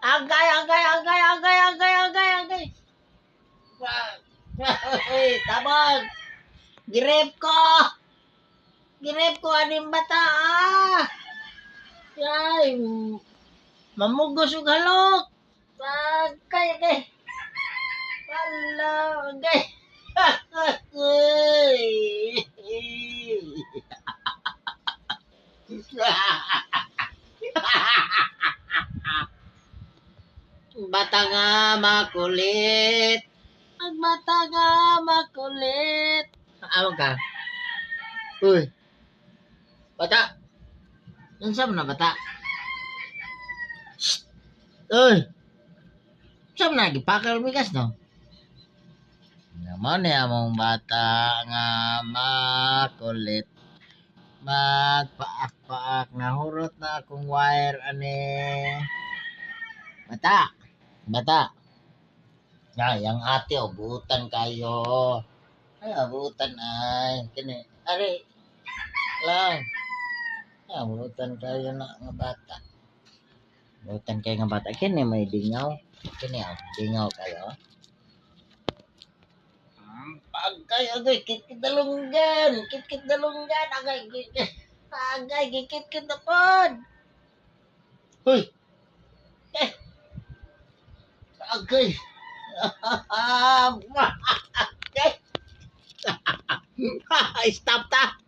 Agay, agay, agay, agay, agay, agay, agay. Ay, tabag. Girep ko. Girep ko, aning bata, ah. Ay, mamugos yung halok. Agay, agay. Wala, agay. Bata nga makulit. Ang bata nga makulit. Awag ka. Uy. Bata. Saan na bata? Shh. Uy. Saan na gipakal migas no? Naman among bata nga makulit. Magpaak-paak na hurot na akong wire ani. Bata. Bata. Ay, ang ate, abutan kayo. Ay, abutan ay. Kini, ari. Lang. Ay, abutan kayo na nga bata. Abutan kayo nga bata. Kini may dingaw. Kini, dingaw kayo. Agay, agay, kit-kit dalunggan. Kit-kit dalunggan. Agay, kit-kit. Agay, kit-kit na pod. Hoy. Eh. Agay. Stop ta.